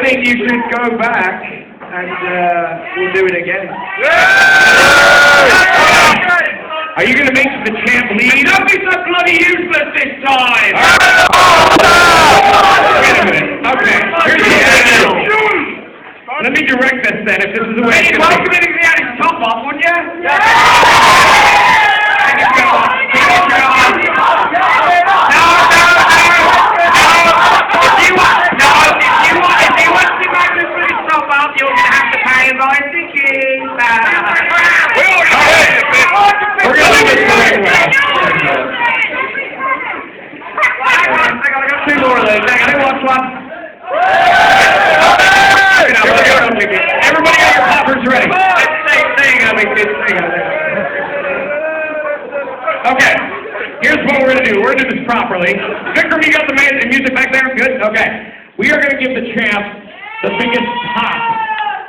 think you should go back and we'll do it again. Are you going to make the champ lead? Don't be so bloody useless this time! Wait a minute. Okay. Here's the angle. Let me direct this then, if this is the way it's going to be. Welcome to the attic top off, wouldn't you? Everybody got your poppers ready. Okay, here's what we're going to do. We're going to do this properly. Vikram, you got the music back there? Good? Okay. We are going to give the champ the biggest pop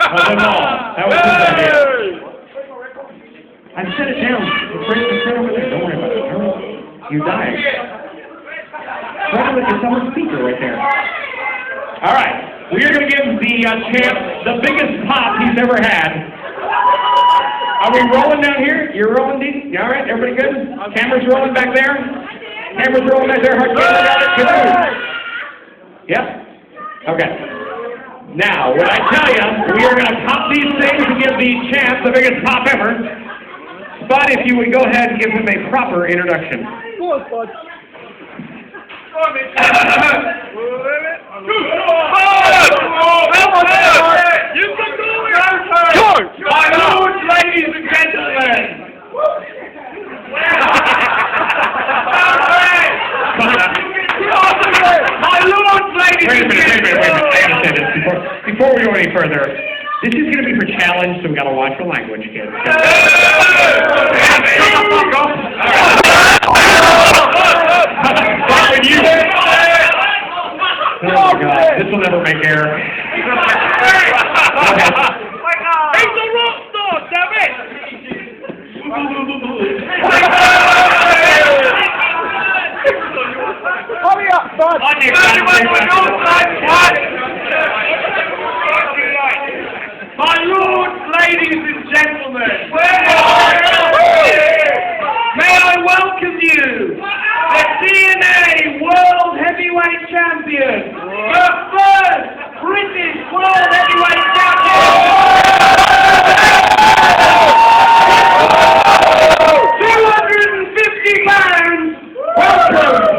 of them all. That was his idea. I set it down. It's right over there. Don't worry about it. You're dying. Try to look at someone's speaker right there. All right. We are going to give the champ the biggest pop he's ever had. Are we rolling down here? You're rolling, Dee? You all right? Everybody good? Camera's rolling back there? Camera's rolling back there. Hard camera got it? Good. Yep. Okay. Now, when I tell you, we are going to pop these things and give the champ the biggest pop ever. Spud, if you would go ahead and give him a proper introduction. Go on, Spud. My lords, ladies and gentlemen. My lords, ladies and gentlemen. Wait a minute. I understand this. Before we go any further, this is going to be for challenge, so we got to watch the language, kids. Oh my God, this will never make air. Okay. He's a rockstar, damn it! Hurry up, Spud! My lords, ladies and gentlemen, may I welcome you, the TNA World Heavyweight Champion, the first British World Heavyweight Champion, 250 pounds, welcome.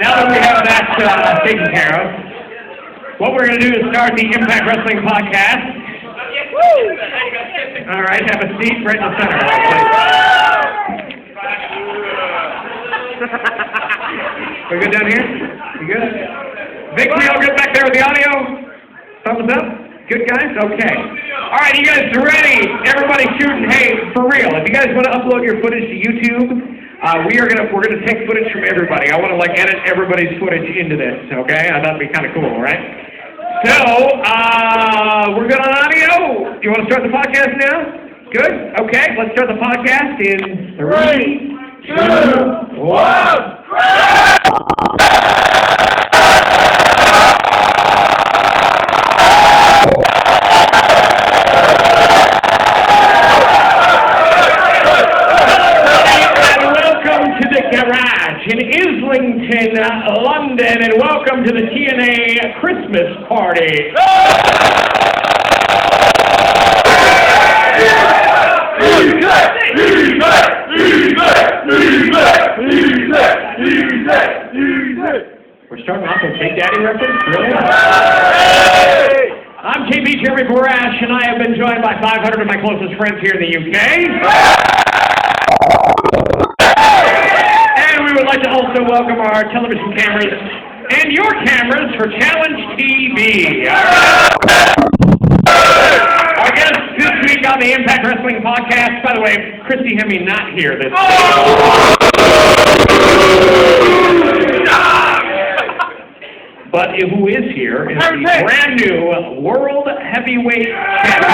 Now that we have that taken care of, what we're going to do is start the Impact Wrestling Podcast. All right, have a seat right in the center. We good down here? You good? Vic, we all good back there with the audio? Thumbs up? Good guys? Okay. All right, you guys ready? Everybody shooting. Hey, for real, if you guys want to upload your footage to YouTube, we're gonna take footage from everybody. I want to edit everybody's footage into this. Okay, that'd be kind of cool, right? So we're good on audio. You want to start the podcast now? Good. Okay, let's start the podcast in 3, 2, 1. In Islington, London, and welcome to the TNA Christmas party. starting off with Big Daddy reference? Really? I'm KB Jeremy Barash, and I have been joined by 500 of my closest friends here in the UK. And we would like to also welcome our television cameras and your cameras for Challenge TV. Our guest this week on the Impact Wrestling Podcast, by the way, Christy Hemme not here this week. But who is here is the brand new World Heavyweight Champion.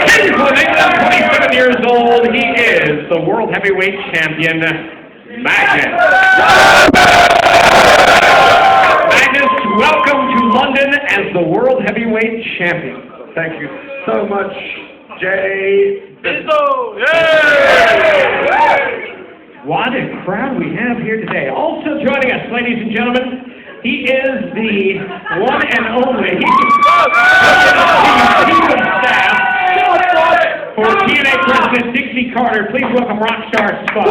He's 27 years old. He is the World Heavyweight Champion, Magnus. Magnus, welcome to London as the World Heavyweight Champion. Thank you so much, Jay. Bizzo! What a crowd we have here today. Also joining us, ladies and gentlemen, he is the one and only chief of staff for TNA President Dixie Carter. Please welcome Rockstar Spud.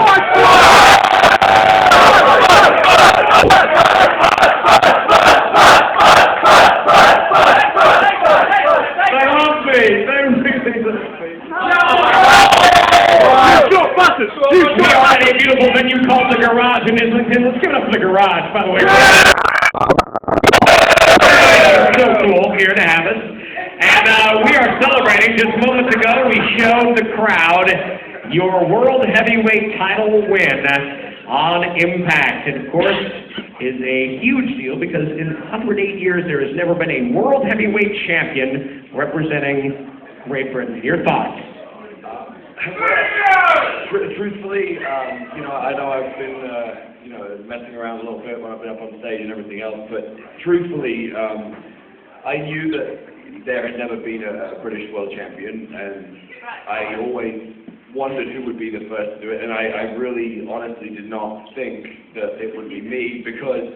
They love me. They really love me. We are at a beautiful venue called The Garage in Islington. Let's give it up for The Garage, by the way. So cool here to have us. And we are celebrating. Just moments ago, we showed the crowd your World Heavyweight title win on Impact. And, of course, is a huge deal because in 108 years, there has never been a World Heavyweight champion representing Great Britain. Your thoughts? Truthfully, I know I've been, messing around a little bit when I've been up on stage and everything else, but truthfully, I knew that there had never been a British world champion, and I always wondered who would be the first to do it, and I really, honestly did not think that it would be me, because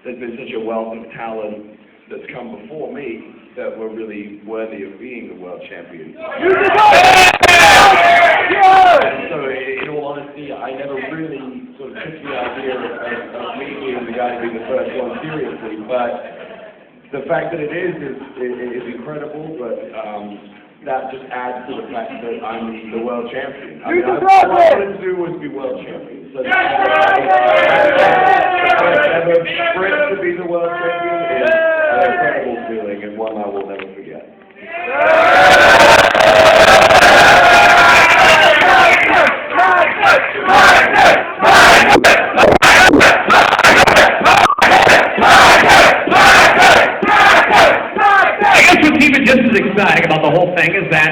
there's been such a wealth of talent that's come before me that were really worthy of being the world champion. And so, in all honesty, I never really sort of took the idea of me being the guy to be the first one seriously, but the fact that it is incredible, but that just adds to the fact that I'm the world champion. I mean, all I wanted to do was be world champion. So the first ever sprint to be the world champion is an incredible feeling and one I will never forget. What's even just as exciting about the whole thing is that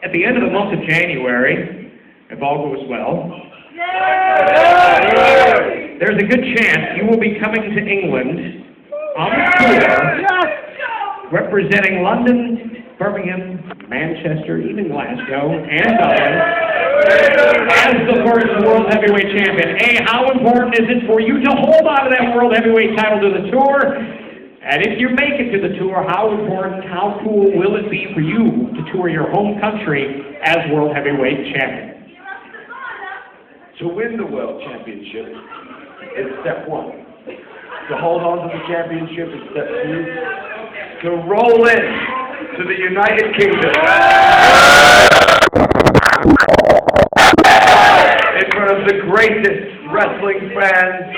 at the end of the month of January, if all goes well, there's a good chance you will be coming to England on the tour, representing London, Birmingham, Manchester, even Glasgow, and Dublin, as the first World Heavyweight Champion. How important is it for you to hold on to that World Heavyweight title to the tour? And if you make it to the tour, how important, how cool will it be for you to tour your home country as World Heavyweight Champion? To win the World Championship is step one. To hold on to the championship is step two. To roll in to the United Kingdom in front of the greatest wrestling fans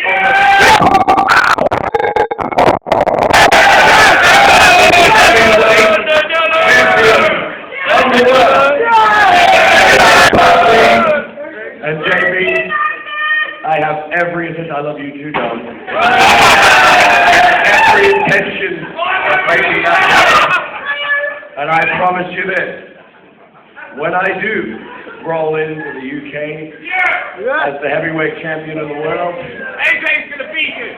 on the world. And JB, I have every intention, I love you too, Don. Every intention of making that happen. And I promise you this, when I do roll into the UK as the heavyweight champion of the world, AJ's gonna beat you.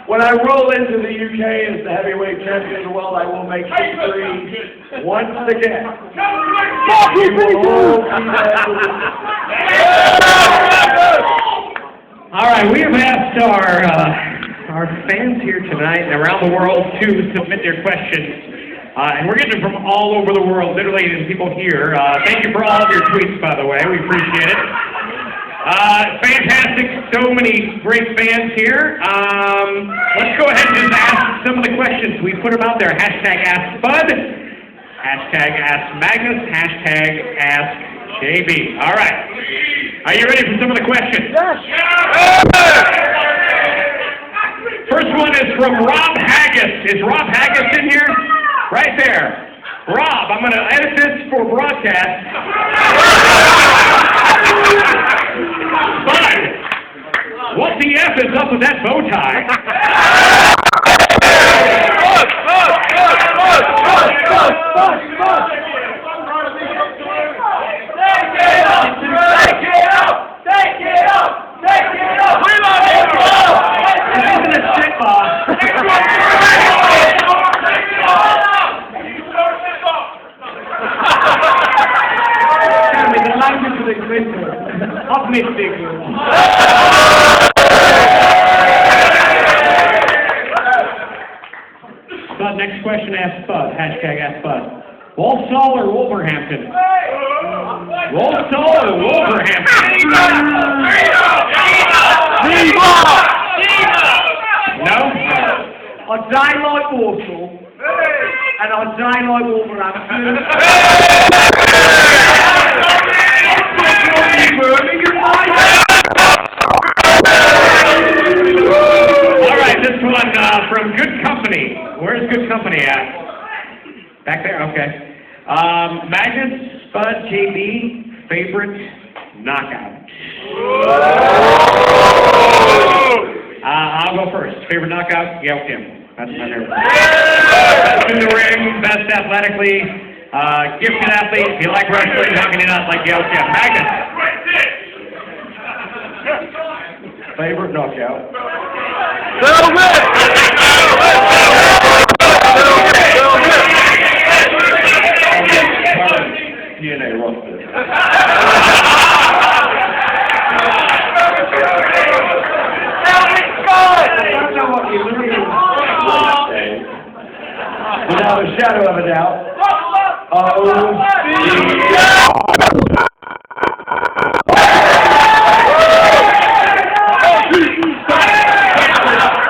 When I roll into the UK as the heavyweight champion wrestling in the world, I will make history once again. All right, we have asked our fans here tonight and around the world to submit their questions. And we're getting them from all over the world, literally, and people here. Thank you for all of your tweets, by the way. We appreciate it. Fantastic. So many great fans here. Let's go ahead and just ask some of the questions. We put them out there. Hashtag Ask Spud. Hashtag Ask Magnus. Hashtag Ask JB. All right. Are you ready for some of the questions? Yes. First one is from Rob Haggis. Is Rob Haggis in here? Right there. Rob, I'm going to edit this for broadcast. Spud, what the F is up with that bow tie? Spud, next question, ask Spud. Hashtag Ask Spud. Walsall or Wolverhampton? Walsall or Wolverhampton? No? I'd die like Walsall, and I'd die like Wolverhampton. All right, this one from Good Company. Where's Good Company at? Back there? Okay. Magnus, Spud, JB, favorite knockout? I'll go first. Favorite knockout? Gail Kim. That's my favorite. Best in the ring, best athletically, gifted athlete. If you like wrestling, how can you not like Gail Kim? Magnus. Favorite knockout? TNA Rockstar. I don't know what you mean. Without a shadow of a doubt.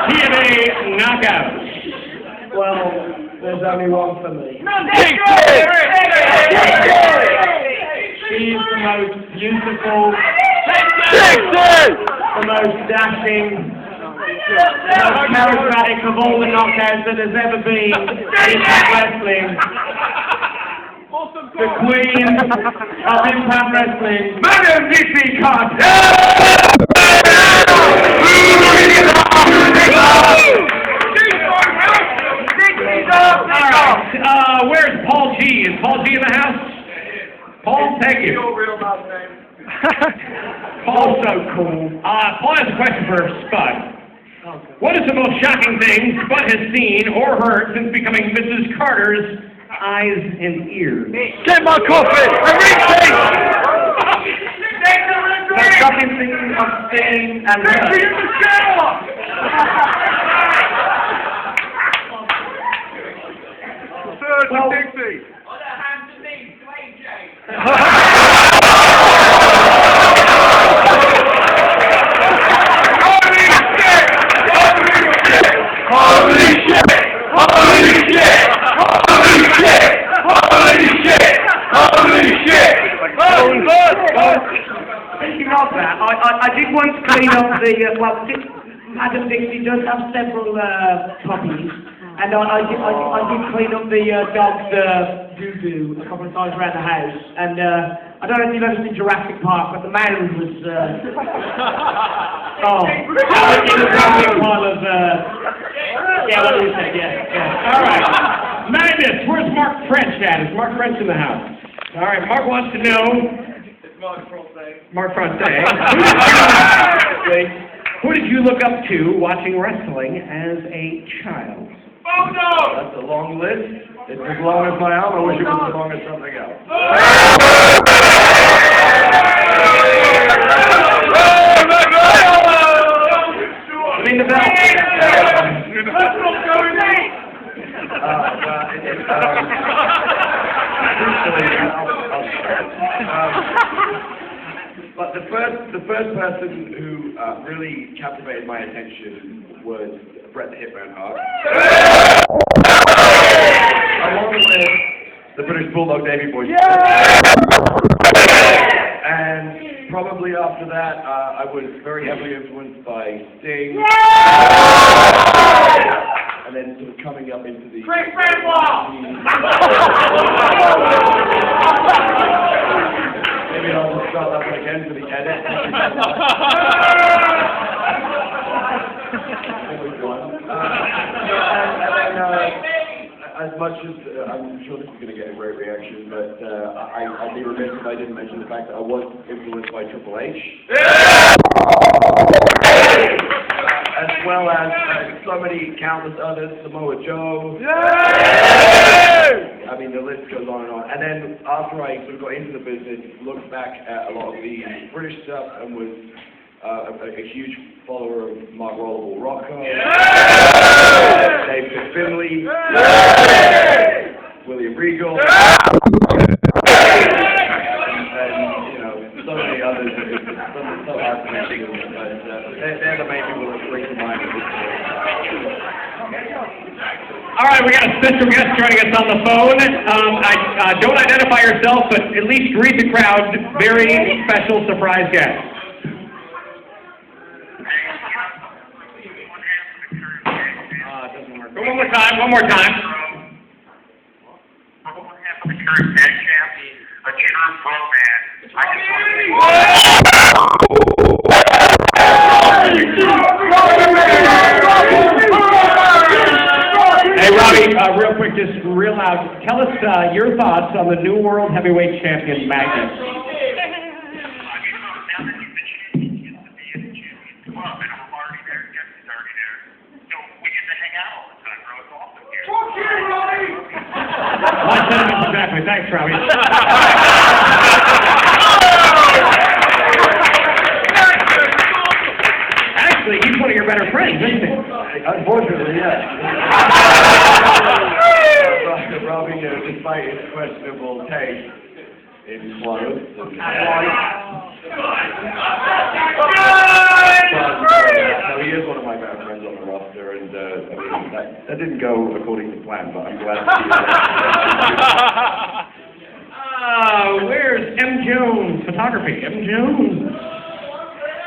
TNA knockout. Well, there's only one for me. She's the most beautiful, the most dashing, the most charismatic of all the knockouts that has ever been in Impact Wrestling. The Queen of Impact Wrestling. Magnus DC Contest! Alright, where's Paul G? Is Paul G in the house? Paul, thank you. Your real last name. Paul's so cool. Paul has a question for Spud. What is the most shocking thing Spud has seen or heard since becoming Mrs. Carter's eyes and ears? Get my coffee! The shocking thing I've seen and heard. Well, Dixie. Speaking of that, I did once clean up the, Madam Dixie does have several puppies, and I did clean up the dog's doo-doo a couple of times around the house, and I don't know if you've ever seen Jurassic Park, but the mound was, it was a big pile of, yeah, what do you say, yeah. All right. Magnus, where's Mark French at? Is Mark French in the house? All right, Mark wants to know. It's Mark Fronte. Mark Fronte. Who did you look up to watching wrestling as a child? Oh no! That's a long list. It's as long as my arm. I wish it was as long as something else. I mean the bell. That's not going in! But the first person who really captivated my attention was Bret the Hitman Hart. Along with the British Bulldog Davey Boy. And probably after that, I was very heavily influenced by Sting. And then sort of coming up into the... Craig Benoit! Maybe I'll just start that one again for the edit. As much as I'm sure this is going to get a great reaction, but I'd be remiss if I didn't mention the fact that I was influenced by Triple H. As well as so many countless others, Samoa Joe. I mean, the list goes on and on. And then after I sort of got into the business, looked back at a lot of the British stuff and was a huge follower of Mark Rollerball Rocco, David Finley, William Regal, and you know, so many others. It's so hard to mention, but they're the main people that bring to mind. All right, we got a special guest joining us on the phone. Don't identify yourself, but at least greet the crowd. Very special surprise guest. It doesn't work. One more time. On behalf of the current tag champ, a true pro man, I just want to Hey, Robbie, real quick, just real loud. Tell us your thoughts on the New World Heavyweight Champion, Magnus. My sentiments exactly. Thanks, Robbie. Actually, he's one of your better friends, isn't he? Unfortunately, yes. Robbie, despite his questionable taste in clothes, he is one of my better friends on the roster, and I mean, that didn't go according to plan, but I'm glad to see that. Where's M. Jones Photography? M. Jones.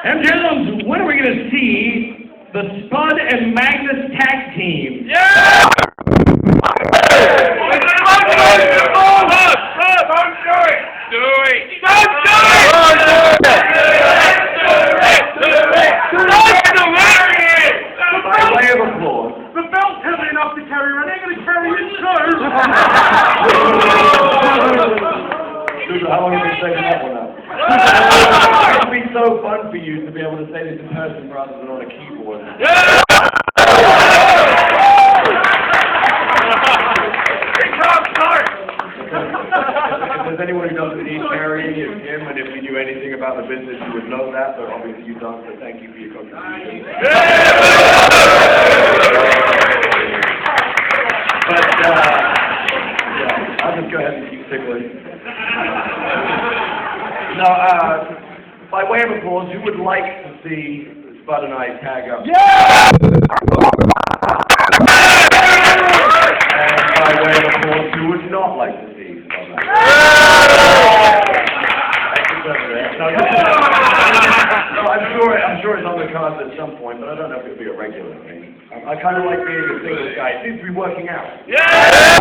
M. Jones, when are we going to see the Spud and Magnus tag team? Yeah! By way of applause. The belt's heavy enough to carry her, and they're going to carry it too! Dude, how long have you been saving that one up? It'd be so fun for you to be able to say this in person rather than on a keyboard. If there's anyone who doesn't need carrying, it's him, and if you knew anything about the business, you would know that, but obviously you don't, so thank you for your contribution. But, yeah, I'll just go ahead and keep tickling. Now, by way of applause, who would like to see Spud and I tag up? Yeah! And by way of applause, who would not like to see Spud and I? No, I'm sure it's on the cards at some point, but I don't know if it'll be a regular thing. I kind of like being a single guy. It seems to be working out. Yeah!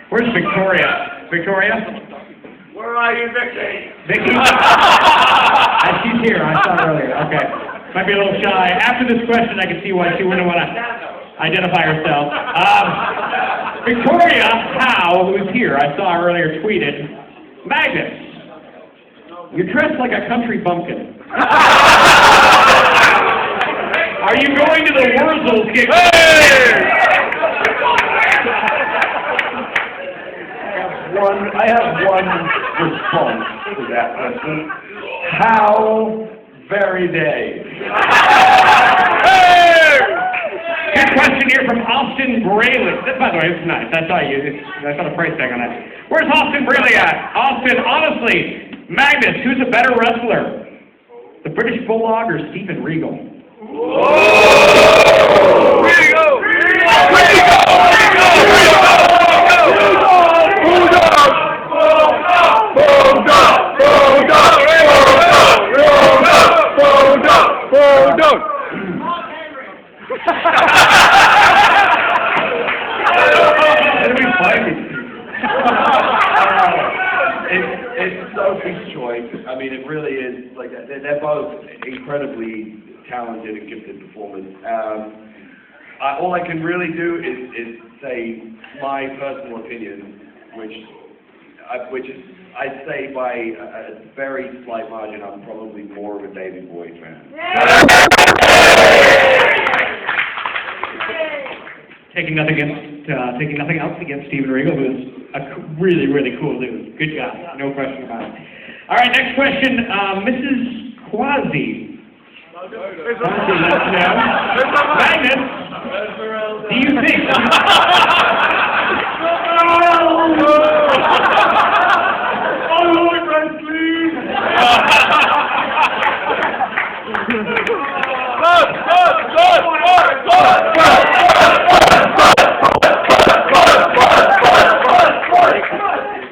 Where's Victoria? Victoria? Where are you, Vicky? Vicky? She's here. I saw her earlier. Okay. Might be a little shy. After this question, I can see why she wouldn't want to identify herself. Victoria Howe, who's here, I saw her earlier, tweeted, Magnus, you're dressed like a country bumpkin. Are Are you going to the Wurzel's gig? I have one response to that question. How very day. Good question here from Austin Braley. By the way, it's nice. I saw the price tag on that. Where's Austin Braley at? Austin, honestly, Magnus, who's a better wrestler? The British Bulldog or Steven Regal? Regal! It's Sophie's choice. I mean, it really is. Like they're both incredibly talented and gifted performers. All I can really do is say my personal opinion, which is, I'd say by a very slight margin, I'm probably more of a Davey Boy fan. Taking nothing else against Steven Regal, who's a really, really cool dude. Good job, no question about it. All right, next question, Mrs. Quasi. Magnus, do you think?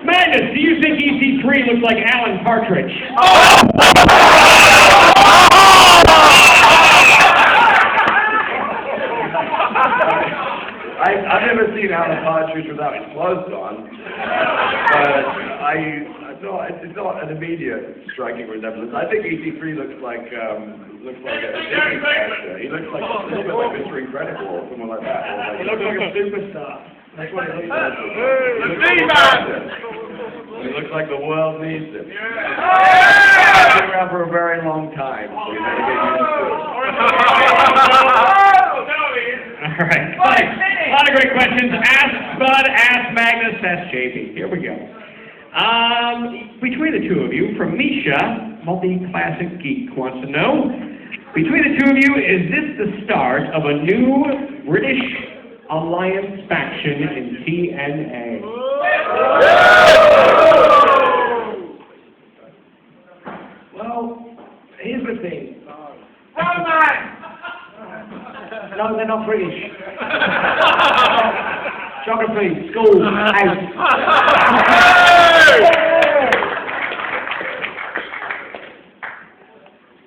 Magnus, do you think EC3 looks like Alan Partridge? I've never seen Alan Partridge without his clothes on, but it's not an immediate striking resemblance. I think EC3 looks like a Disney character. He looks like a little bit like Mr. Incredible or someone like that. He looks like a superstar. That's what he looks like. He looks like the world needs him. He's been around for a very long time, so you better get used to it. All right. A lot of great questions. Ask Spud, ask Magnus, ask JP. Here we go. Between the two of you, from Misha, multi-classic geek, wants to know, between the two of you, is this the start of a new British Alliance faction in TNA? Well, here's the thing. No, they're not British. Geography, school, out.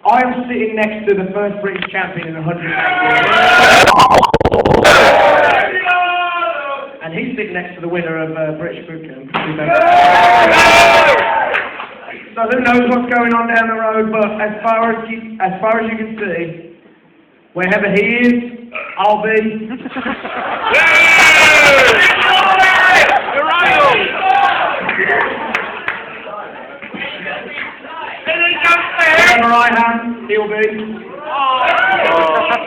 I'm sitting next to the first British champion in 100 years. And he's sitting next to the winner of British Boot Camp. So who knows what's going on down the road, but as far as you can see, wherever he is, I'll be. Wherever I am, he'll be.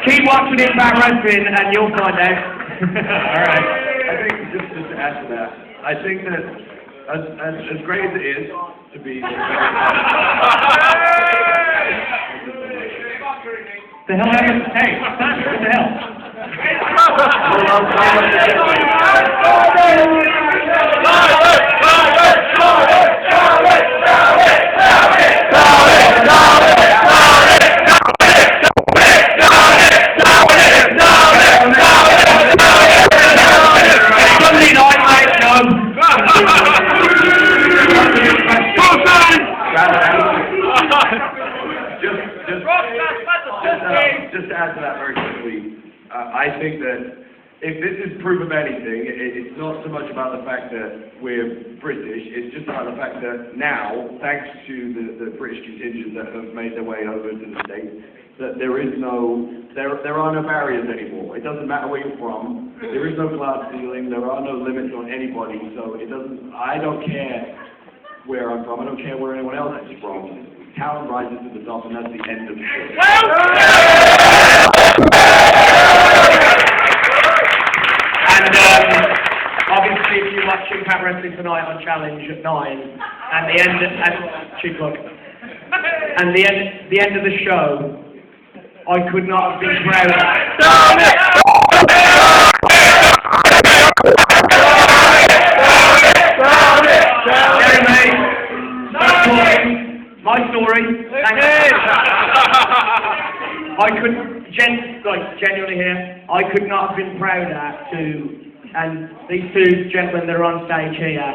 Keep watching Impact Wrestling and you'll find out. All right. I think just to add to that, I think that as great as it is to be. The hell happened? Hey, what the hell? Sunday night, mate, no. Just to add to that very quickly, I think that if this is proof of anything, it's not so much about the fact that we're British, it's just about the fact that now, thanks to the British contingent that have made their way over to the States, that there are no barriers anymore. It doesn't matter where you're from, there is no glass ceiling, there are no limits on anybody, so I don't care where I'm from, I don't care where anyone else is from. Talent rises to the top, and that's the end of the story. And obviously, if you watch Impact Wrestling tonight on Challenge at 9, and the end of the show, I could not have been prouder. Anyway, my story. I could, genuinely here, I could not have been prouder and these two gentlemen that are on stage here,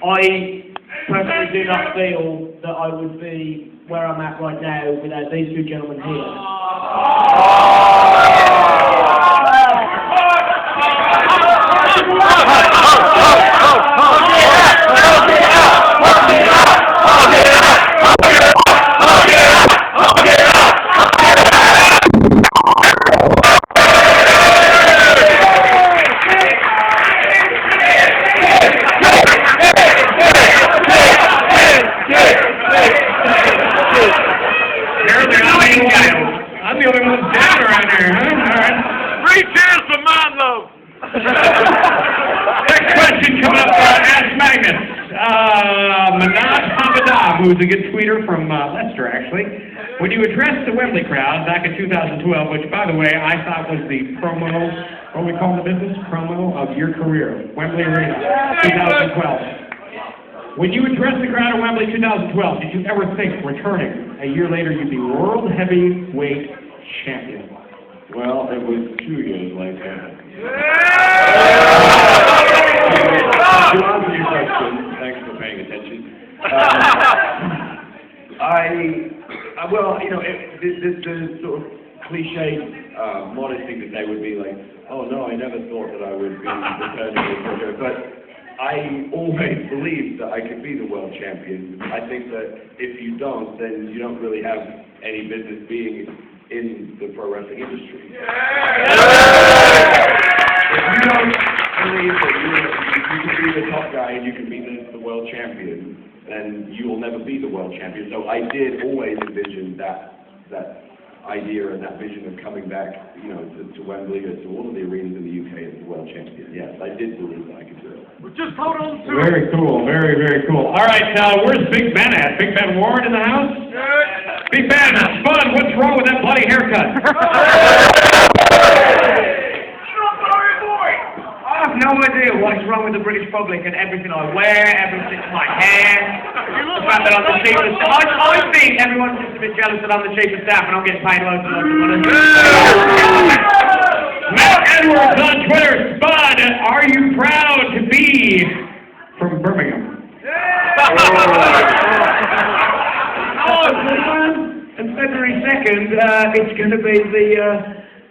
I personally do not feel that I would be where I'm at right now without these two gentlemen here. I'm the only one down around here, huh? All right. 3 cheers for Magnus. Next question coming up, Ask Magnus. Manat Hamadab, who's a good tweeter from Leicester, actually. When you addressed the Wembley crowd back in 2012, which, by the way, I thought was the promo, what we call the business, promo of your career, Wembley Arena, 2012. When you addressed the crowd at Wembley 2012, did you ever think, returning a year later, you'd be World Heavyweight Champion? Well, it was 2 years later. To answer your question, thanks for paying attention. The sort of cliche, modest thing to say would be like, oh no, I never thought that I would be returning, but I always believed that I could be the world champion. I think that if you don't, then you don't really have any business being in the pro wrestling industry. If you don't believe that you can be the top guy and you can be the world champion, then you will never be the world champion. So I did always envision that idea and that vision of coming back, to Wembley or to all of the arenas in the UK as the world champion. Yes, I did believe that I could do it. Well, just hold on to it. Very cool, very, very cool. All right, where's Big Ben at? Big Ben Warren in the house? Big Ben, Spud, what's wrong with that bloody haircut? I have no idea what is wrong with the British public and everything I wear, everything, my hair, the fact that I'm the chief of staff. I think everyone's just a bit jealous that I'm the chief of staff and I'm getting paid loads and loads of money. Matt Edwards on Twitter. Spud, are you proud to be from Birmingham? And February 2nd, it's going to be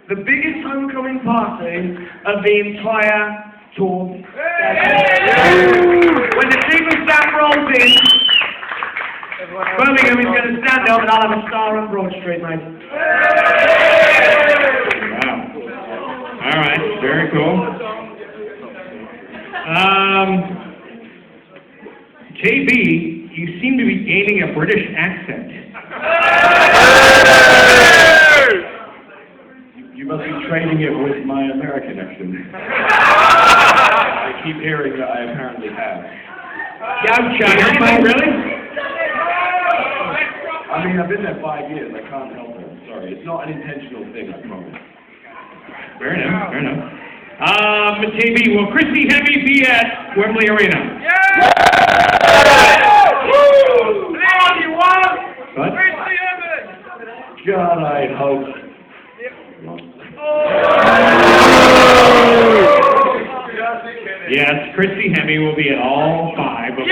the biggest homecoming party of the entire tour. When the chief of staff rolls in, Birmingham is going to stand up and I'll have a star on Broad Street, mate. Wow. All right, very cool. JB, you seem to be gaining a British accent. You must be trading it with my American accent. I keep hearing that I apparently have. Really? I mean, I've been there 5 years. I can't help it. I'm sorry. It's not an intentional thing, I promise. Fair enough, fair enough. JB, will Christy Hemme be at Wembley Arena? What? God, I hope. Yes, Christy Hemme will be at all 5 of them.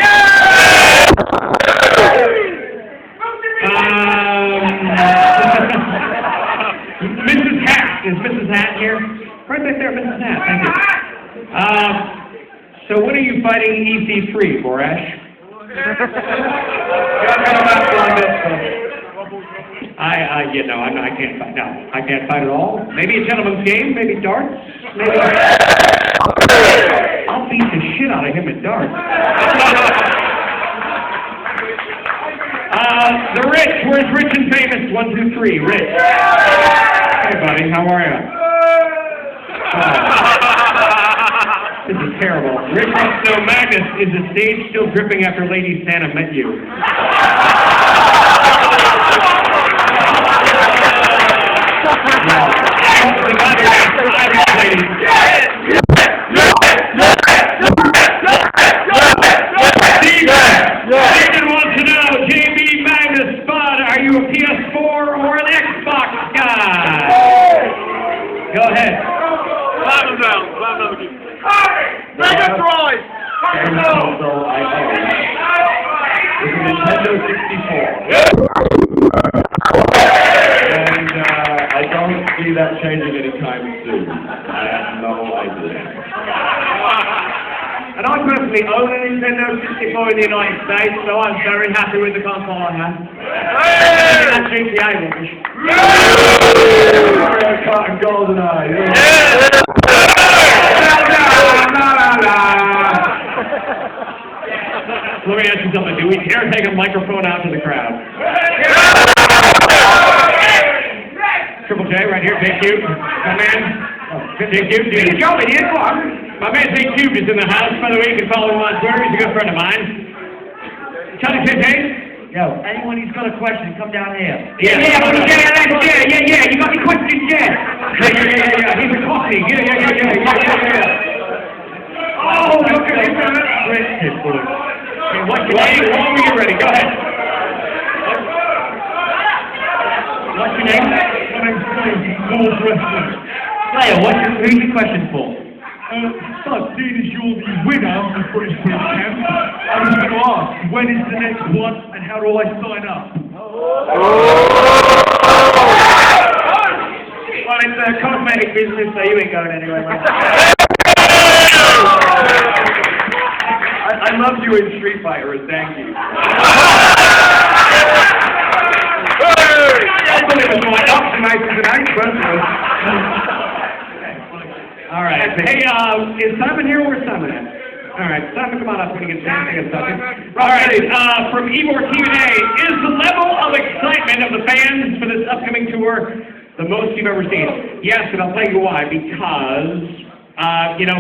Mrs. Hat, is Mrs. Hat here? Right back there, Mrs. Hat, thank you. So when are you fighting EC3, Borash? I can't fight. No, I can't fight at all. Maybe a gentleman's game, maybe darts, maybe. I'll beat the shit out of him at darts. The Rich, where's Rich and Famous? 1, 2, 3, Rich. Hey, buddy, how are you? terrible. Rich wants to know, Magnus, is the stage still dripping after Lady Santa met you? David wants to know, JB, Magnus, Spud, are you a PS4 or an Xbox guy? Go ahead. Slam him down. Slam him down. Mega Drive! Game console I own is a Nintendo 64. And I don't see that changing anytime soon. I have no idea. And I personally own a Nintendo 64 in the United States, so I'm very happy with the console I have. That GTA one. Mario Kart and GoldenEye. Let me ask you something. Do we dare take a microphone out to the crowd? Triple J, right here, Big Cube. My man. Big Cube, dude. My man Big Cube is in the house. By the way, you can follow him on Twitter. He's a good friend of mine. Charlie J. Yo, anyone who's got a question, come down here. Yeah. You got any questions? Yeah. He's a coffee. Oh, look at him. What's your name? When we get ready, go ahead. What's your name? My name's Slayer, who's your question for? Spud, seeing as you're the winner of the British Quiz Camp, I was going to ask, when is the next one and how do I sign up? Well, it's a cosmetic business, so you ain't going anywhere, mate. I loved you in Street Fighter, and thank you. I believe it's my optimizing tonight, personally. All right. Hey, is Simon here? Where's Simon at? All right, Simon, come on up when you get a chance. Take a second. All right, from Ybor TNA, is the level of excitement of the fans for this upcoming tour the most you've ever seen? Yes, and I'll tell you why. Because,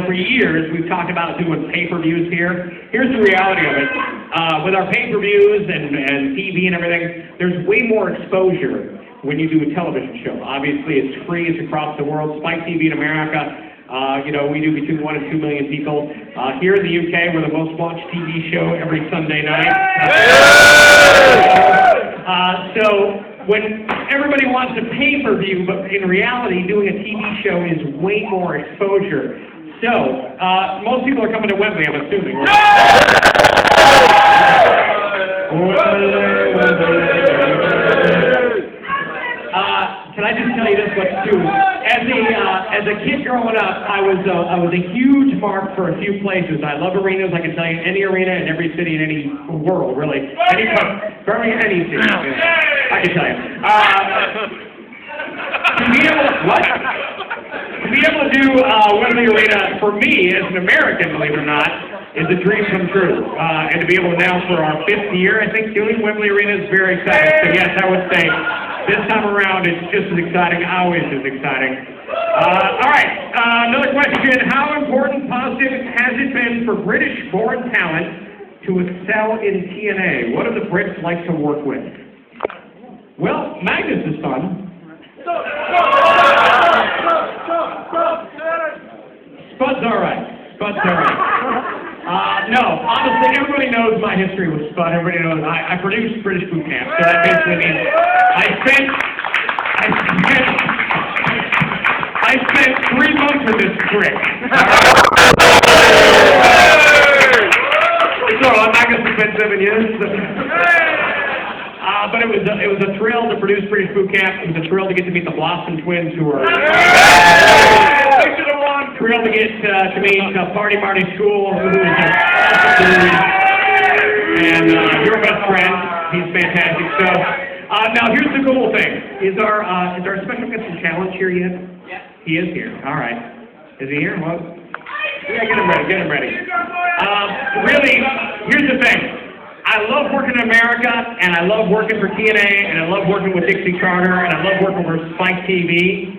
for years we've talked about doing pay-per-views here. Here's the reality of it. With our pay-per-views and TV and everything, there's way more exposure when you do a television show. Obviously, it's free. It's across the world. Spike TV in America. We do between 1 and 2 million people. Here in the UK, we're the most watched TV show every Sunday night. So when everybody wants a pay-per-view, but in reality, doing a TV show is way more exposure. So most people are coming to Wembley, I'm assuming. Can I just tell you this much too? As a kid growing up, I was a huge mark for a few places. I love arenas. I can tell you any arena in every city in any world, really. Any city. I can tell you. To be able to do Wembley Arena for me as an American, believe it or not, is a dream come true. And to be able to now for our 5th year, I think doing Wembley Arena is very exciting. So yes, I would say this time around it's just as exciting, always as exciting. All right, another question. How important positive has it been for British-born talent to excel in TNA? What do the Brits like to work with? Well, Magnus is fun. Spud's all right. No, honestly, everybody knows my history with Spud. Everybody knows I produced British Boot Camp, so that basically means I spent 3 months with this prick. So I'm not going to spend 7 years. But it was a thrill to produce British Boot Camp. It was a thrill to get to meet the Blossom twins, who are thrilled to get to meet Party School, who is an awesome dude, and your best friend. He's fantastic. So now here's the cool thing: is our special guest from Challenge here yet? Yeah. He is here. All right. Is he here? Well, yeah, get him ready. Really, here's the thing. I love working in America, and I love working for TNA, and I love working with Dixie Carter, and I love working for Spike TV.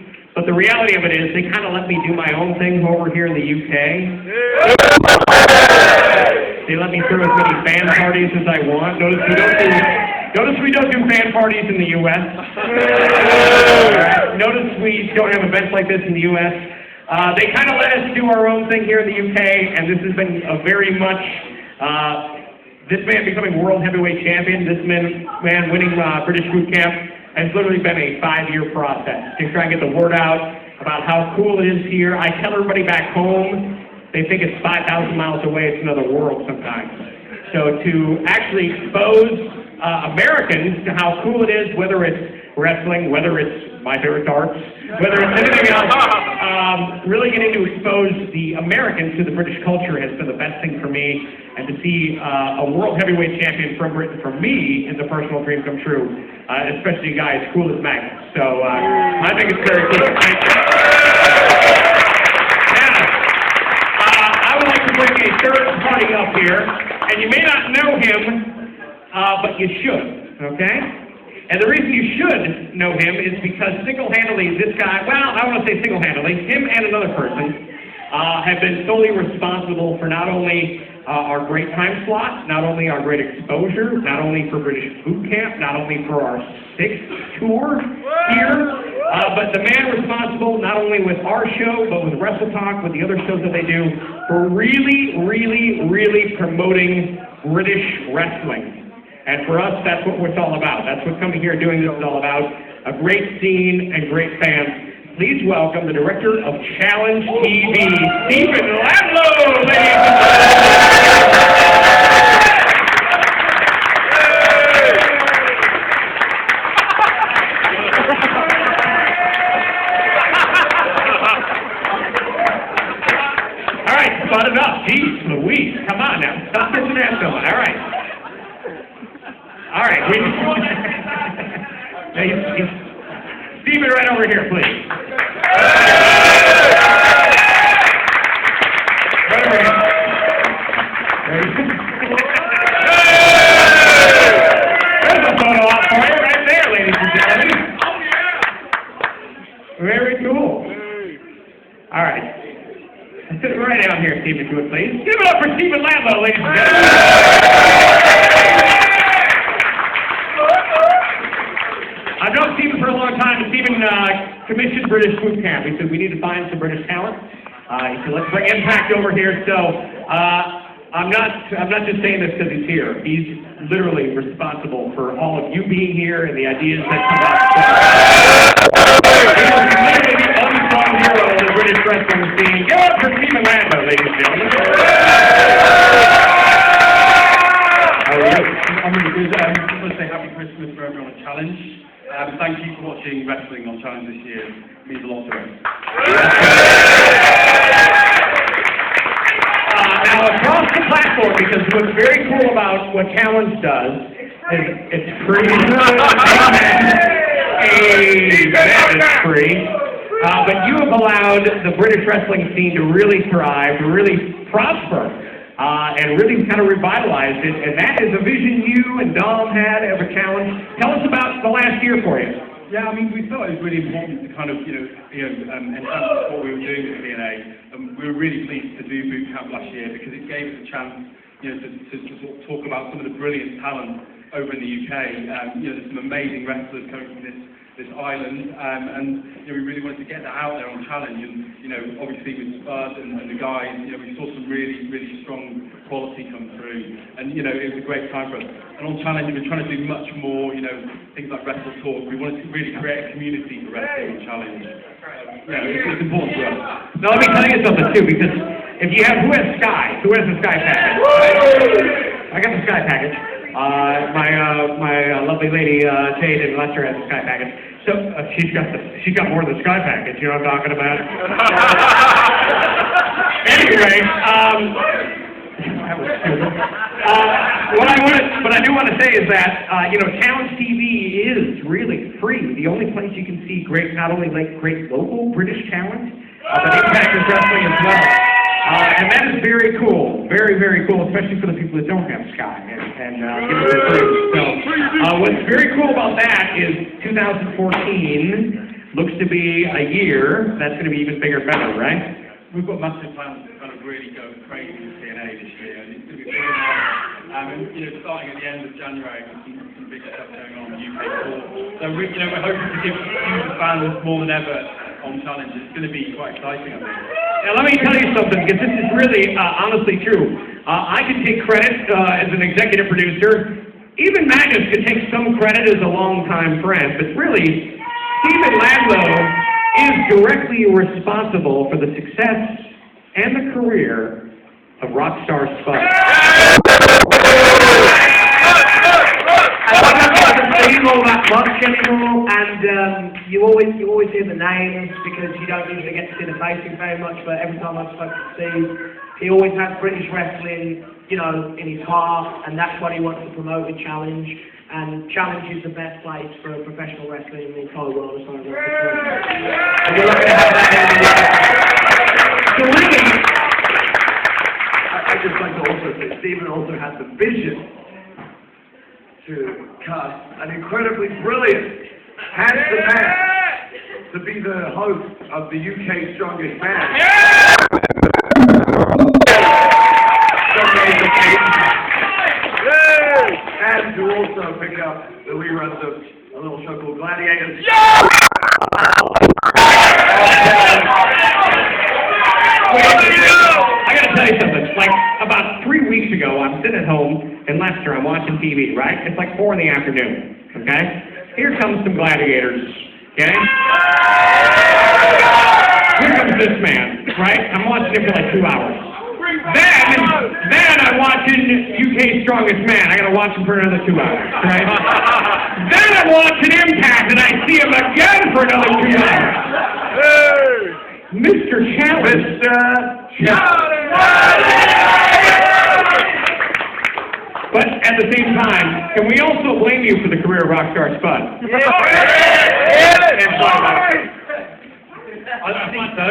But the reality of it is, they kind of let me do my own thing over here in the UK. They let me throw as many fan parties as I want. Notice we don't do fan parties in the US. Notice we don't have events like this in the US. They kind of let us do our own thing here in the UK, and this has been a very much, this man becoming world heavyweight champion, this man winning British boot camp, has literally been a 5-year process to try and get the word out about how cool it is here. I tell everybody back home, they think it's 5,000 miles away, it's another world sometimes. So to actually expose Americans to how cool it is, whether it's wrestling, whether it's my favorite darts, whether it's anything else, really getting to expose the Americans to the British culture has been the best thing for me, and to see a world heavyweight champion from Britain, for me, is a personal dream come true, especially a guy as cool as Magnus. So I think it's very cool. Thank you. Now, I would like to bring a third party up here, and you may not know him, but you should, okay? And the reason you should know him is because single-handedly this guy, well, I don't want to say single-handedly, him and another person have been solely responsible for not only our great time slot, not only our great exposure, not only for British boot camp, not only for our 6th tour here, but the man responsible not only with our show, but with Wrestle Talk, with the other shows that they do, for really, really, really promoting British wrestling. And for us, that's what it's all about. That's what coming here and doing this is all about. A great scene and great fans. Please welcome the director of Challenge TV, Stephen Ladlow, ladies and gentlemen. All right, spud it up. Jeez Louise, come on now. Stop pitching that going. All right. All right, Stephen, right over here, please. Right over here. There's a photo op for you right there, ladies and gentlemen. Very cool. All right. Sit right down here, Stephen, if you would, please. Give it up for Stephen Ladlow, ladies and gentlemen. I've known Stephen for a long time, and Stephen commissioned British boot camp. He said, we need to find some British talent. He said, let's bring Impact over here. So I'm not just saying this because he's here. He's literally responsible for all of you being here and the ideas that come out. He's literally the unsung hero of the British wrestling scene. Give it up for Stephen Ladlow, ladies and gentlemen. I'm really good. I just want to say happy Christmas for everyone at Challenge. Thank you for watching wrestling on Challenge this year. It means a lot to us. Now, across the platform, because what's very cool about what Challenge does is it's free. It's free. But you have allowed the British wrestling scene to really thrive, to really prosper. And really kind of revitalized it, and that is a vision you and Dom had of a challenge. Tell us about the last year for you. Yeah, I mean, we thought it was really important to kind of, enhance what we were doing with TNA. We were really pleased to do boot camp last year because it gave us a chance, to sort of talk about some of the brilliant talent over in the UK. There's some amazing wrestlers coming from this island, and we really wanted to get that out there on Challenge. And obviously with Spud and the guys, we saw some really, really strong quality come through, and it was a great time for us. And on Challenge, we've been trying to do much more, things like Wrestle Talk. We wanted to really create a community for wrestling on Challenge. It's important to us. Now let me tell you something too, because if you have, who has Sky? Who has the Sky package? I got the Sky package. My lovely lady Jade in Lester has the Sky package. So she's got more of the Sky package. You know what I'm talking about? Anyway, that was stupid. What I do want to say is that Challenge TV is really free. The only place you can see not only great local British talent, but Impact is wrestling as well. And that is very cool, very, very cool, especially for the people that don't have Sky and give it for free. So what's very cool about that is 2014, looks to be a year that's going to be even bigger and better, right? We've got massive plans to kind of really go crazy with TNA this year, and it's going to be brilliant. And, starting at the end of January, with some big stuff going on in the UK tour. So we're hoping to give the fans more than ever on Challenge. It's going to be quite exciting, I think. Now, let me tell you something, because this is really honestly true. I can take credit as an executive producer. Even Magnus could take some credit as a longtime friend, but really, Stephen Landlow is directly responsible for the success and the career of Rockstar Spud. I don't say all that much anymore, and you always hear the names because you don't usually get to see the faces very much, but every time I've spoken to Steve, he always has British wrestling, in his heart, and that's what he wants to promote in Challenge. And Challenge is the best place for professional wrestling in the entire world, as far as I'm concerned. And you're not going to have that anywhere. So really, I'd just like to also say, Stephen also has the vision to cast an incredibly brilliant, handsome man to be the host of the UK's Strongest Man. And to also pick up the reruns of a little show called Gladiators. I gotta tell you something. Like, about 3 weeks ago, I'm sitting at home in Leicester, I'm watching TV, right? It's like 4 in the afternoon, okay? Here comes some gladiators, okay? Here comes this man, right? I'm watching him for like 2 hours. Then I'm watching UK's Strongest Man. I gotta watch him for another 2 hours, right? Then I'm watching Impact, and I see him again for another 2 hours. Mr. Challenge. But at the same time, can we also blame you for the career of Rockstar Spud? I think so.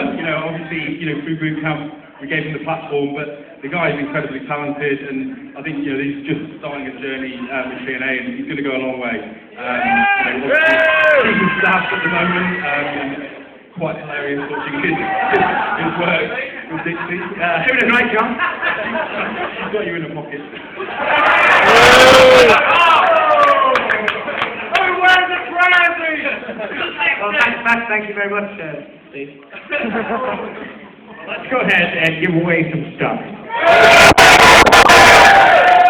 Obviously, through boot camp, we gave him the platform, but the guy is incredibly talented, and I think, he's just starting his journey with TNA, and he's going to go a long way. He's staffed at the moment, quite hilarious watching his work with Dixie. Doing a nice job. He's got you in the pocket. Well, thank you very much, Steve. Let's go ahead and give away some stuff.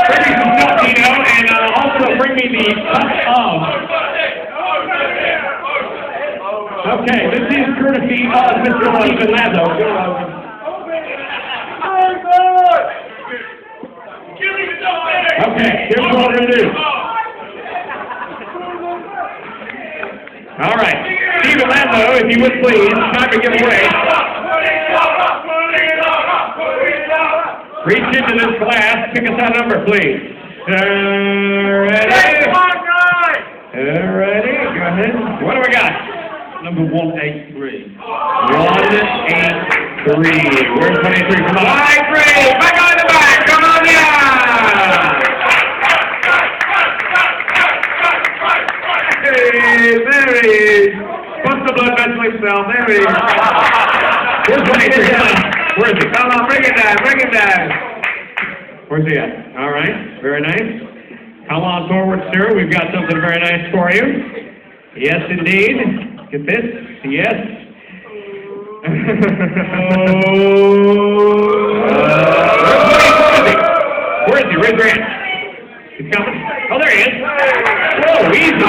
Bring me some stuff, and also bring me the touch of. Okay, this is courtesy of Mr. Stephen Landlow. Okay, here's what we're going to do. All right, Stephen Landlow, if you would please, time to give away. Reach into this glass, pick us that number, please. Ready? Ready? Go ahead. What do we got? Number 183. 183. Where's 23? Come on. 183. Back on the back. Come on, yeah. Hey, there he is. What's the blood vessel himself? There he is. Where's 23? Where is he? Come on, bring it down, bring it down. Where's he at? All right, very nice. Come on forward, sir. We've got something very nice for you. Yes, indeed. Get this. Yes. Where is he? Raise your hand. He's coming. Oh, there he is. Whoa, easy.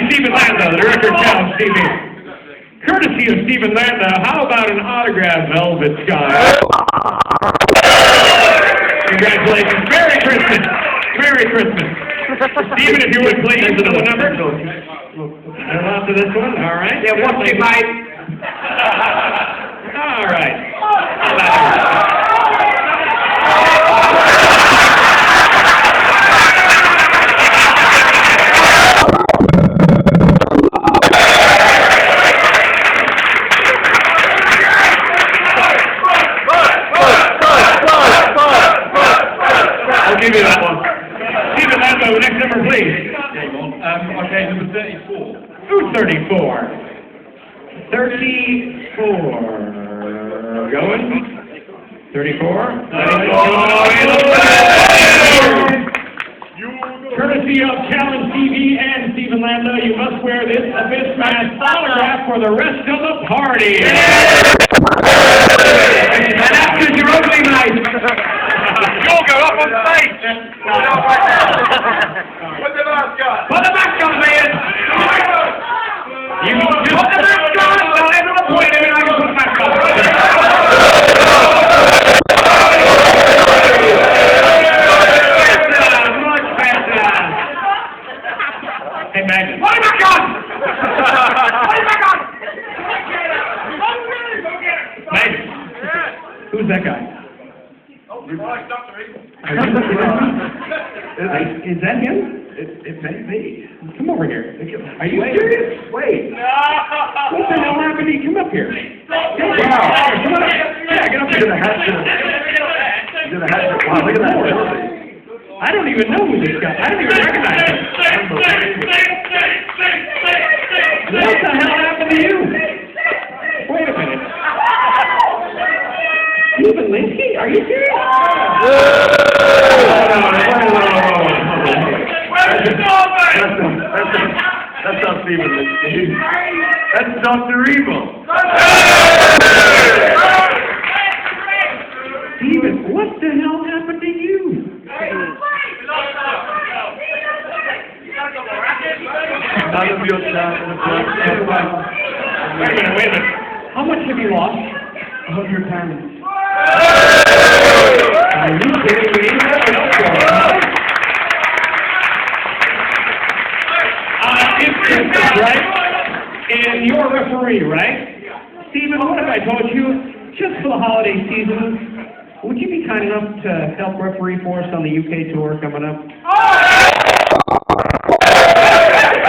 Stephen Landlow, the director of Challenge TV. Courtesy of Stephen Landlow, how about an autographed Velvet Sky? Congratulations. Merry Christmas. Merry Christmas. Stephen, if you would please, another number. Go on to this one. All right. Yeah, what's it, mate? All right. I'll give you that one. 34. Going. 34. Courtesy of Challenge TV and Stephen Lando, you must wear this Abyss Mask autograph for the rest of the party. And after your opening night, You'll go up on stage. Put the mask on. put the mask on, man. You just put the mask on. Well, there's no point in it. I can put the mask on. Much better. Hey, Magnus. Put the mask on. Put the mask on. Magnus. Who's that guy? Is that him? It may be. Come over here. Are you serious? Wait. What the hell happened to you? Come up here. Wow. Come on up. Yeah, get up He's here. gonna have to. Wow, look at that. I don't even know who this guy. I don't even recognize him. What the hell happened to you? Wait a minute. Stephen Linsky? Are you serious? That's not Stephen Linsky. That's Dr. Evil. Stephen, what the hell happened to you? None of your stuff in the blood. Wait a minute. How much have you lost? 100 pounds. Are you kidding me? It's right? And you're a referee, right? Stephen, what if I told you, just for the holiday season, would you be kind enough to help referee for us on the UK tour coming up?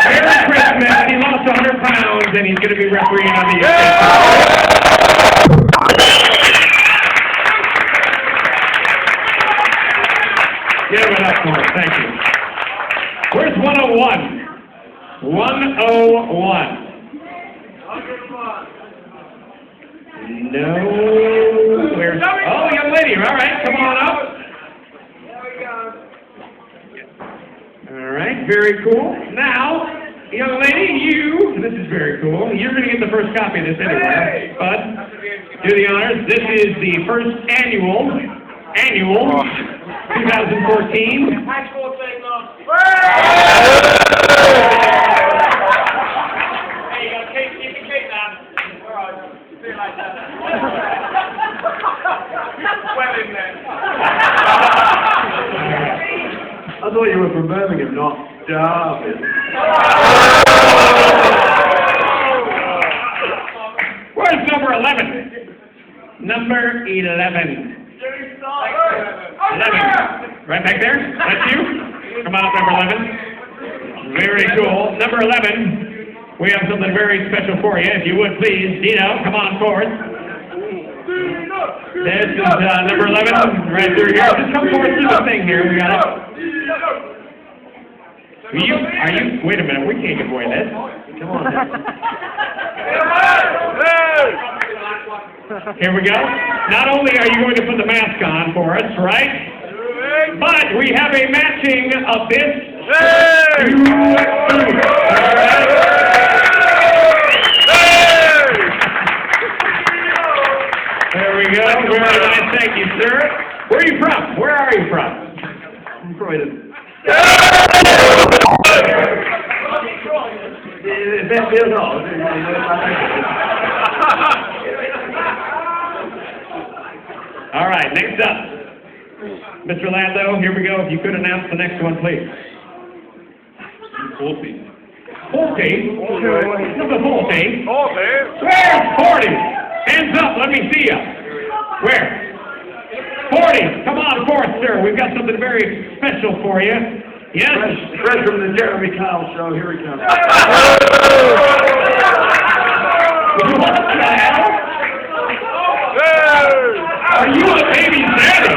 Merry Christmas. He lost 100 pounds and he's going to be refereeing on the UK tour. Give it up for us. Thank you. Where's 101? 101. No. Where's... Oh, young lady. All right. Come on up. All right. Very cool. Now, young lady, you... This is very cool. You're going to get the first copy of this anyway. Bud, do the honors. This is the first annual 2014. I thought you were from Birmingham, not Derby. Where's number 11? Number 11. 11. Right back there? That's you? Come on up, number 11. Very cool. Number 11, we have something very special for you. If you would please, Dino, come on forward. This is number 11, right through here. Just come forward through the thing here. We got it. Are you, wait a minute, we can't give away this. Come on. Here we go. Not only are you going to put the mask on for us, right? But we have a matching of this. There we go. Very nice. Thank you, sir. Where are you from? Where are you from? I'm Croydon. All right, next up. Mr. Lando, here we go. If you could announce the next one, please. 40. 40? Number 40. 40. Where's 40? Hands up, let me see you. Where? 40. Come on forth, sir. We've got something very special for you. Yes? Fred from the Jeremy Kyle Show. Here he comes. What the hell? Are you a baby's daddy?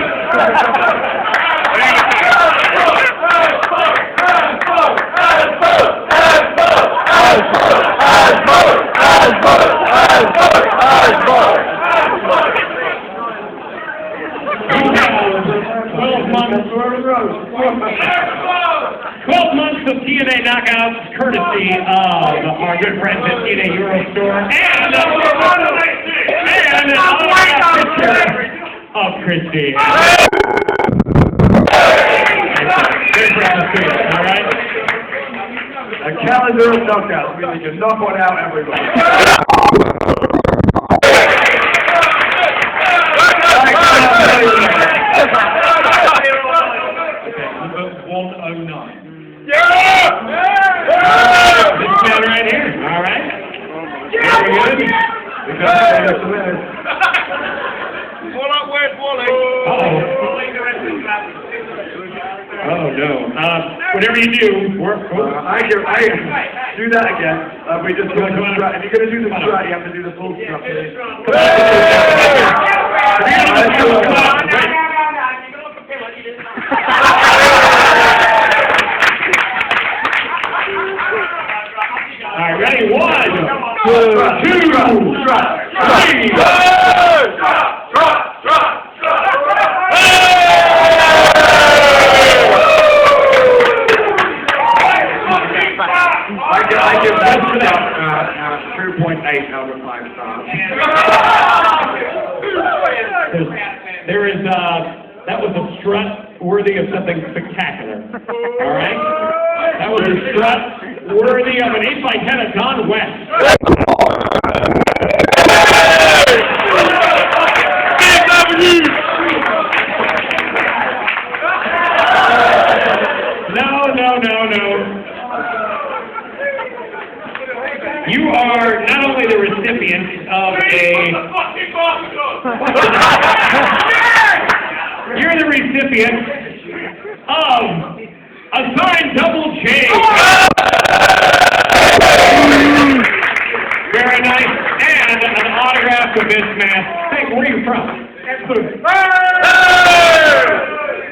good friends at TNA Rockstar, and an picture of Christy. Good friends to you, all right? A calendar of knockouts, meaning you knock one out everybody. Number 109. This man right here, all right? Very good. What up, where's Wally? Oh no. Whatever you do, work. I do that again. We just do the strut. If you're going to do the strut, you have to do the full strut. All right, ready? 1, 2, 3. I give this to that 2.8 out of 5 stars. There is, that was a strut worthy of something spectacular. All right? That was a strut worthy of an 8x10 at Gone West. No. You are not only the recipient of you're the recipient of a signed double J. Very nice. And an autograph of this man. Hey, where are you from?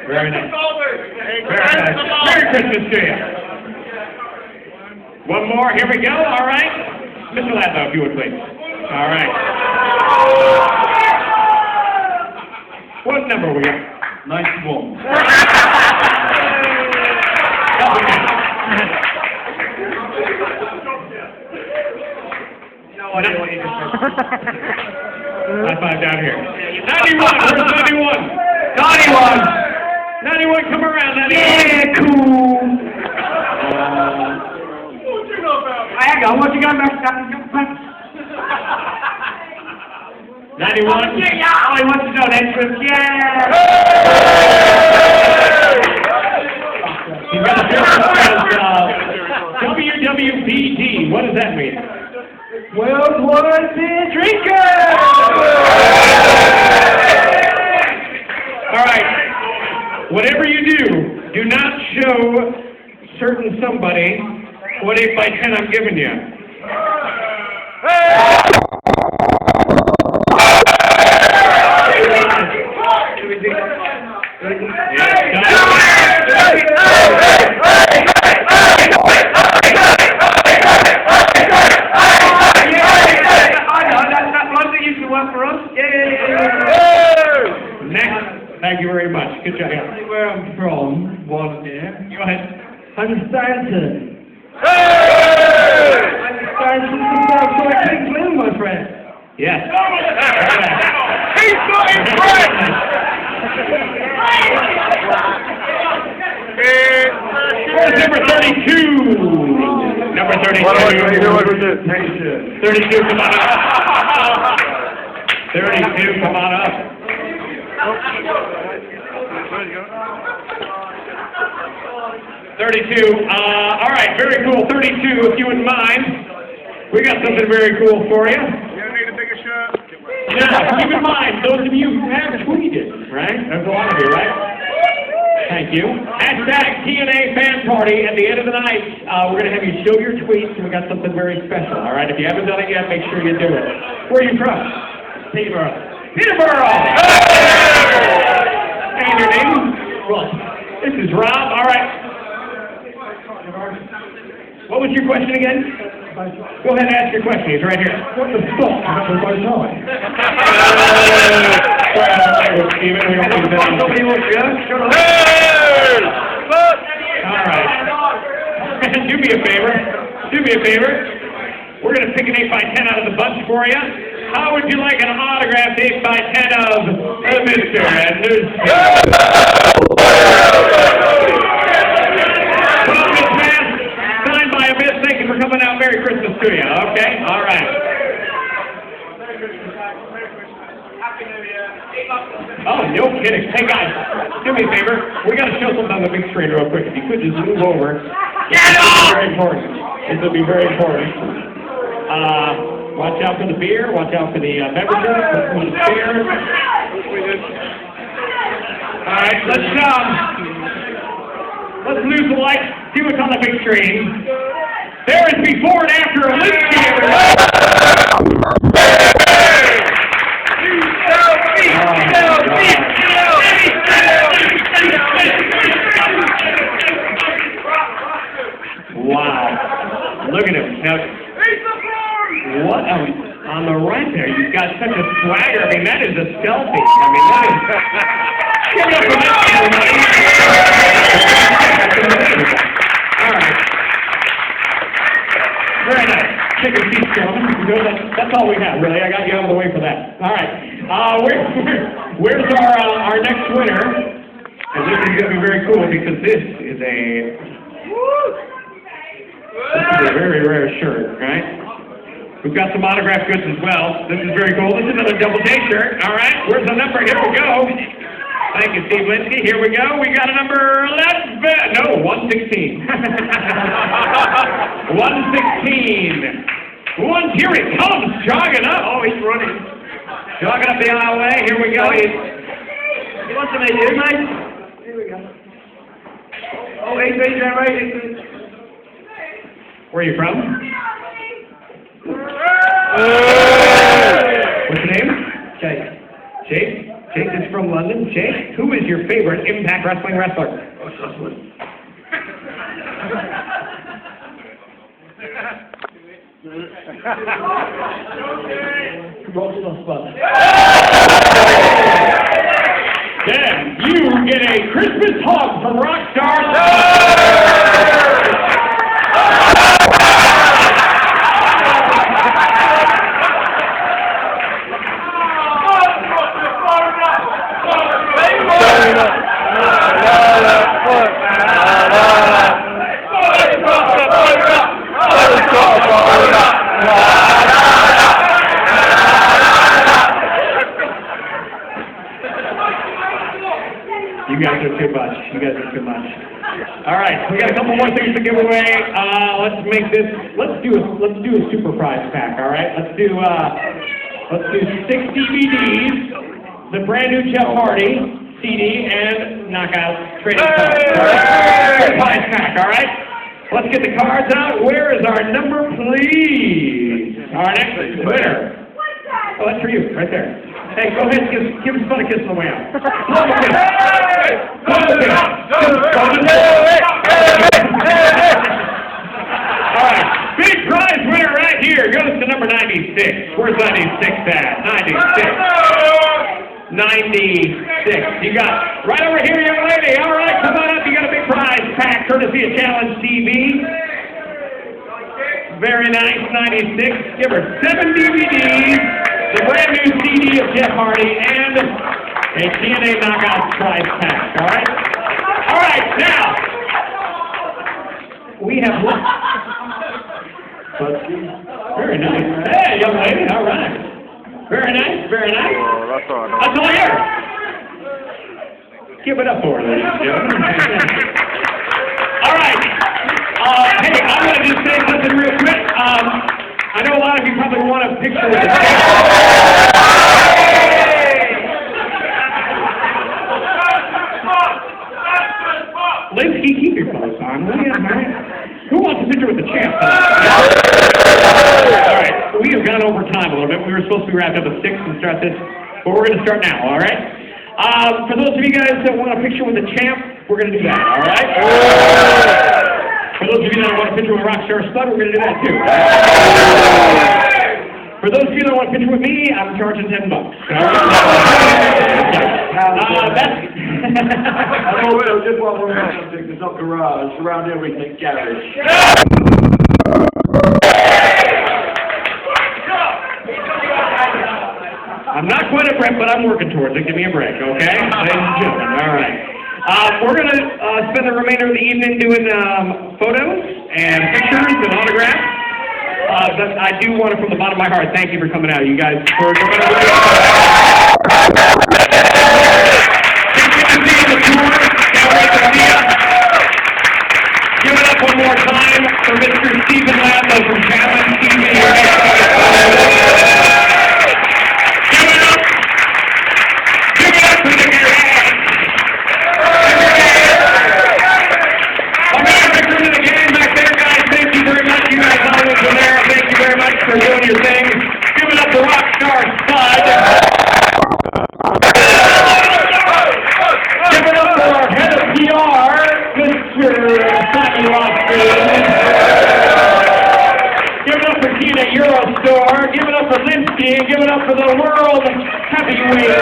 Very nice. Very nice. Merry Christmas to you. One more. Here we go. All right. Mr. Laszlo, if you would, please. All right. What number we got? 91. High five down here. 91. Where's 91? 91, come around. 91. Yeah, cool. Hang on, what you got back? 91. Oh, he wants to know entrance. Yeah. He's got a shirt that says WWBD. What does that mean? World War Beer Drinker. All right. Whatever you do not show certain somebody what 8x10 I'm giving you. Thank you very much. Good job. Where I'm from, one here. Go ahead. I'm Stanton. Hey! I'm Stanton from Southside Kingsland, my friend. Yes. He's not impressed! Number 32. Number 32. 32, come on up. 32, come on up. 32. All right, very cool. 32, if you wouldn't mind. We got something very cool for you. You need a bigger shirt? Now, keep in mind, those of you who have tweeted, right? There's a lot of you, right? Thank you. Hashtag TNA Fan Party. At the end of the night, we're going to have you show your tweets, and we got something very special, all right? If you haven't done it yet, make sure you do it. Where are you from? Peterborough. Peterborough! And your name? Ross. This is Rob. All right. What was your question again? Go ahead and ask your question. He's right here. What the fuck happened by time? Steven, we don't need that. All right. Do me a favor. pick an 8x10 out of the bunch for you. How would you like an autographed 8x10 of Mr. Anderson? Signed by Abyss. Thank you for coming out. Merry Christmas to you. Okay? All right. Oh, no kidding. Hey, guys, do me a favor. We got to show something on the big screen real quick. If you could just move over. Get off! Very important. This will be very important. Watch out for the beer. Watch out for the beverages. Watch for the chairs. All right, let's lose the lights. See what's on the big screen. There is before and after a Linsky, Wow. Look at him. Now, what? On the right there, you've got such a swagger. I mean, that is a selfie. I mean, that is... Give it up for that, everybody. All right. Very nice. Take a seat, gentlemen. That's all we have, really. I got you out of the way for that. All right. Where's our next winner? And this is going to be very cool because this is a very rare shirt, right? We've got some autographed goods as well. This is very cool. This is another double day shirt. All right. Where's the number? Here we go. Thank you, Steve Linsky. Here we go. We got a number 11. No, 116. 116. Here he comes, jogging up. Oh, he's running. Jogging up the aisleway. Here we go. You want some ideas, mate? Here we go. Oh, 8 days, right? Where are you from? What's your name? Jake. Jake? Jake is from London. Jake, who is your favorite Impact Wrestling wrestler? Rockstar Spud. Then you get a Christmas hug from Rockstar. You guys are too much. You guys are too much. All right, we got a couple more things to give away. Let's do a super prize pack. All right, let's do 6 DVDs, the brand new Jeff Hardy CD, and Knockout trading cards. All right, super prize pack. All right, let's get the cards out. Where is our number, please? Our next winner. Oh, that's for you, right there. Hey, go ahead and give Spud a kiss on the way out. All right, big prize winner right here goes to number 96. Where's 96 at? 96. 96. You got right over here, young lady. All right, come on up. You got a big prize pack courtesy of Challenge TV. Very nice, 96. Give her 7 DVDs. The brand new CD of Jeff Hardy, and a TNA Knockout prize pack, all right? All right, now, we have one. Very nice. Hey, young lady, all right. Very nice, very nice. That's all yours. Give it up for her, ladies and gentlemen. All right. Hey, I'm going to just say something real quick. I know a lot of you probably want a picture with the Linsky, keep your clothes on, will you? Who wants a picture with the champ? All right, we have gone over time a little bit. We were supposed to be wrapped up at 6 and start this, but we're going to start now, all right? For those of you guys that want a picture with the champ, we're going to do that, all right? For those of you that want a picture with Rockstar Spud, we're going to do that too. For those of you that want a picture with me, I'm charging $10. That's... Oh, just one more thing. It's not garage. Around here we think garage. I'm not quite a Brett, but I'm working towards it. Give me a break, okay? Ladies and gentlemen, all right. We're going to spend the remainder of the evening doing photos and pictures and autographs. But I do want to, from the bottom of my heart, thank you for coming out. You guys, for coming out. Give it up one more time for Mr. Stephen Lambo from Chapman TV. Give it up for the American to the game back there, guys. Thank you very much. You guys always were there. Thank you very much for doing your thing. Give it up for Rockstar Spud. Give it up for our head of PR, Mr. Rockstar. Give it up for TNA Eurostore. Give it up for Linsky. Give it up for the world heavyweight.